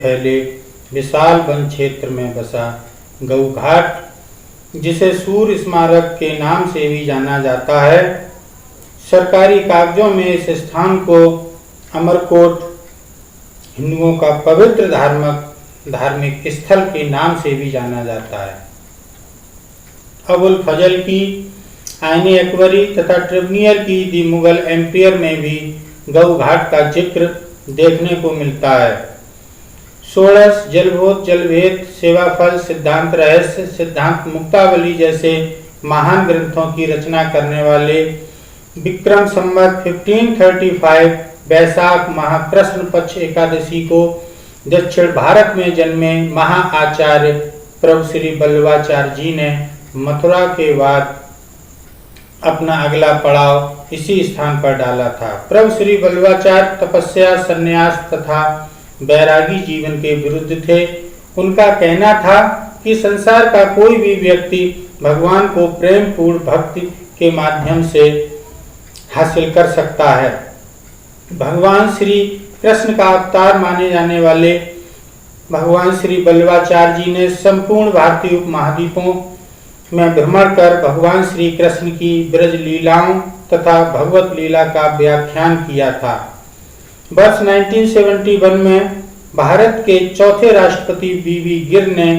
फैले विशाल वन क्षेत्र में बसा गऊ घाट, जिसे सूर्य स्मारक के नाम से भी जाना जाता है। सरकारी कागजों में इस स्थान को अमरकोट, हिंदुओं का पवित्र धार्मिक स्थल के नाम से भी जाना जाता है। अबुल फजल की आईने अकबरी तथा ट्रिब्यूनल की दी मुगल एम्पायर में भी गऊ घाट का जिक्र देखने को मिलता है। षोडश, जलभोत, जलभेद, सेवाफल, सिद्धांत रहस्य, सिद्धांत मुक्तावली जैसे महान ग्रंथों की रचना करने वाले विक्रम संवत 1535 वैशाख माह कृष्ण पक्ष एकादशी को दक्षिण भारत में जन्मे महाआचार्य प्रभु श्री वल्लभाचार्य जी ने मथुरा के बाद अपना अगला पड़ाव इसी स्थान पर डाला था। प्रभु श्री वल्लभाचार्य तपस्या, संन्यास तथा बैरागी जीवन के विरुद्ध थे। उनका कहना था कि संसार का कोई भी व्यक्ति भगवान को प्रेम पूर्ण भक्ति के माध्यम से हासिल कर सकता है। भगवान श्री कृष्ण का अवतार माने जाने वाले भगवान श्री वल्लभाचार्य जी ने संपूर्ण भारतीय उपमहाद्वीपों में भ्रमण कर भगवान श्री कृष्ण की ब्रज लीलाओं तथा भगवत लीला का व्याख्यान किया था। वर्ष 1971 में भारत के चौथे राष्ट्रपति वी गिर ने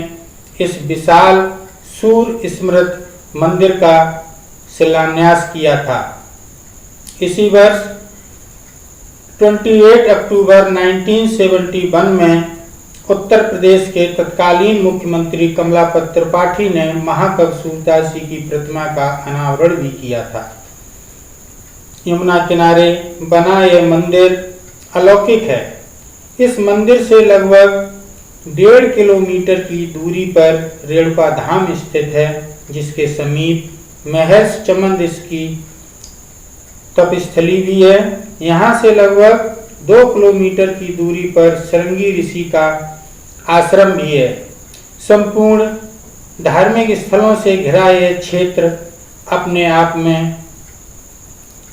इस विशाल सूर्य स्मृत मंदिर का शिलान्यास किया था। इसी वर्ष 28 अक्टूबर 1971 में उत्तर प्रदेश के तत्कालीन मुख्यमंत्री कमलापत त्रिपाठी ने महाकवि सूरदास जी की प्रतिमा का अनावरण भी किया था। यमुना किनारे बना यह मंदिर अलौकिक है। इस मंदिर से लगभग 1.5 किलोमीटर की दूरी पर रेणुका धाम स्थित है, जिसके समीप महर्षि चमन ऋषि की तपस्थली भी है। यहाँ से लगभग 2 किलोमीटर की दूरी पर शृंगी ऋषि का आश्रम भी है। संपूर्ण धार्मिक स्थलों से घिरा यह क्षेत्र अपने आप में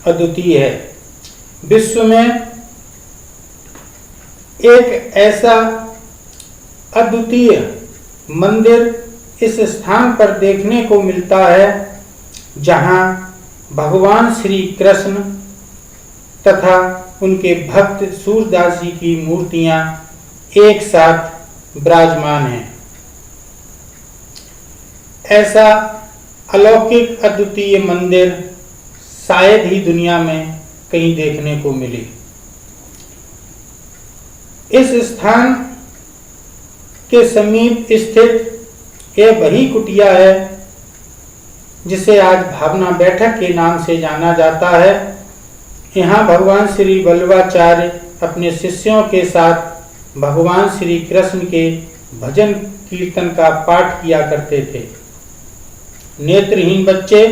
अद्वितीय है। विश्व में एक ऐसा अद्वितीय मंदिर इस स्थान पर देखने को मिलता है, जहां भगवान श्री कृष्ण तथा उनके भक्त सूरदास जी की मूर्तियां एक साथ विराजमान हैं। ऐसा अलौकिक अद्वितीय मंदिर शायद ही दुनिया में कहीं देखने को मिले। इस स्थान के समीप स्थित यह वही कुटिया है जिसे आज भावना बैठक के नाम से जाना जाता है। यहाँ भगवान श्री वल्लभाचार्य अपने शिष्यों के साथ भगवान श्री कृष्ण के भजन कीर्तन का पाठ किया करते थे। नेत्रहीन बच्चे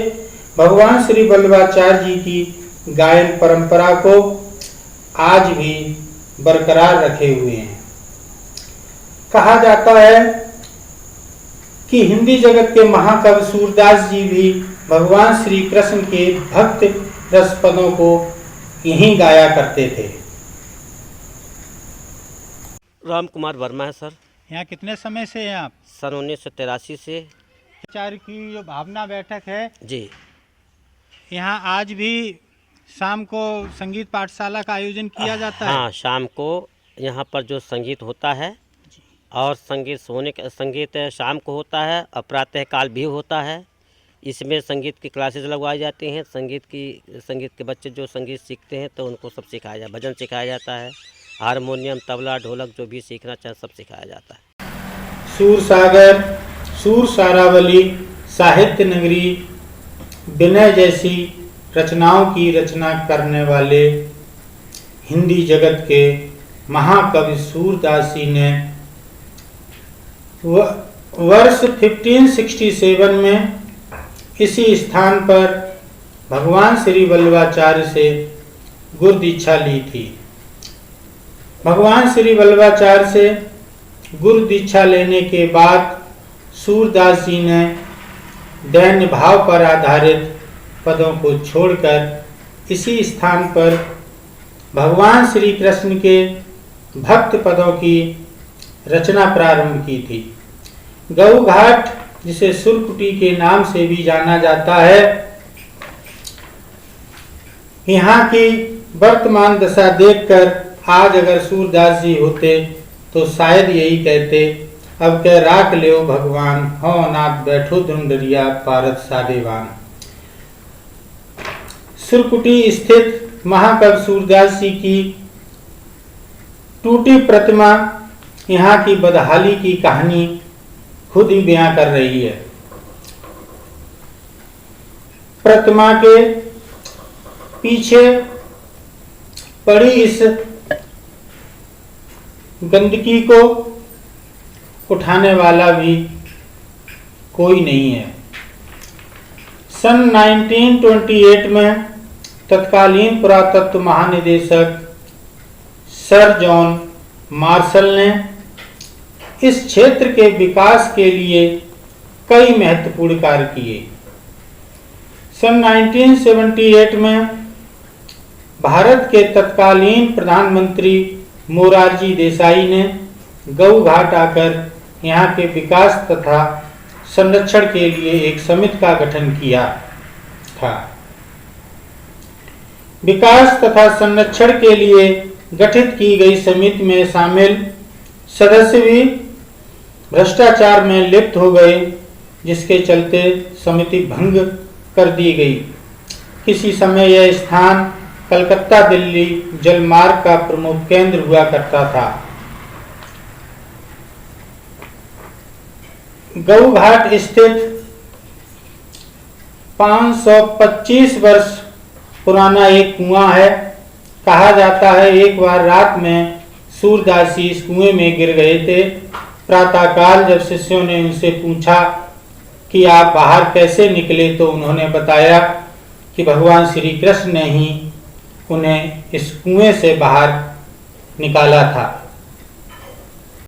भगवान श्री वल्लभाचार्य जी की गायन परंपरा को आज भी बरकरार रखे हुए हैं। कहा जाता है कि हिंदी जगत के महाकवि सूरदास जी भी भगवान श्री कृष्ण के भक्त रस पदों को यहीं गाया करते थे। राम कुमार वर्मा है सर। यहाँ कितने समय से हैं आप? सन 1983 से। आचार्य की जो भावना बैठक है जी, यहाँ आज भी शाम को संगीत पाठशाला का आयोजन किया जाता है। हाँ, शाम को यहाँ पर जो संगीत होता है और संगीत शाम को होता है और प्रातःकाल भी होता है। इसमें संगीत की क्लासेस लगवाई जाती हैं। संगीत के बच्चे जो संगीत सीखते हैं तो उनको सब सिखाया जाता है। भजन सिखाया जाता है, हारमोनियम, तबला, ढोलक जो भी सीखना चाहे सब सिखाया जाता है। सूरसागर, सूर सारावली, साहित्य नगरी, विनय जैसी रचनाओं की रचना करने वाले हिंदी जगत के महाकवि सूरदास जी ने वर्ष 1567 में इसी स्थान पर भगवान श्री वल्लभाचार्य से गुरु दीक्षा ली थी। भगवान श्री वल्लभाचार्य से गुरु दीक्षा लेने के बाद सूरदास जी ने दैन्य भाव पर आधारित पदों को छोड़कर इसी स्थान पर भगवान श्री कृष्ण के भक्त पदों की रचना प्रारंभ की थी। गऊ घाट, जिसे सुरकुटी के नाम से भी जाना जाता है, यहाँ की वर्तमान दशा देखकर आज अगर सूरदास जी होते तो शायद यही कहते, अब कह राख ले भगवान, हो नाथ बैठो दुंडरिया पारत सादेवान। सुरकुटी स्थित महाकवि सूरदास जी की टूटी प्रतिमा यहाँ की बदहाली की कहानी खुद ही बयां कर रही है। प्रतिमा के पीछे पड़ी इस गंदगी को उठाने वाला भी कोई नहीं है। सन 1928 में तत्कालीन पुरातत्व महानिदेशक सर जॉन मार्शल ने इस क्षेत्र के विकास के लिए कई महत्वपूर्ण कार्य किए। सन 1978 में भारत के तत्कालीन प्रधानमंत्री मोरारजी देसाई ने गऊ घाट आकर यहाँ के विकास तथा संरक्षण के लिए एक समिति का गठन किया था। विकास तथा संरक्षण के लिए गठित की गई समिति में शामिल सदस्य भी भ्रष्टाचार में लिप्त हो गए, जिसके चलते समिति भंग कर दी गई। किसी समय यह स्थान कलकत्ता दिल्ली जलमार्ग का प्रमुख केंद्र हुआ करता था। गऊ घाट स्थित 525 वर्ष पुराना एक कुआं है। कहा जाता है एक बार रात में सूरदास जी इस कुएं में गिर गए थे। प्रातःकाल जब शिष्यों ने उनसे पूछा कि आप बाहर कैसे निकले, तो उन्होंने बताया कि भगवान श्री कृष्ण ने ही उन्हें इस कुएं से बाहर निकाला था।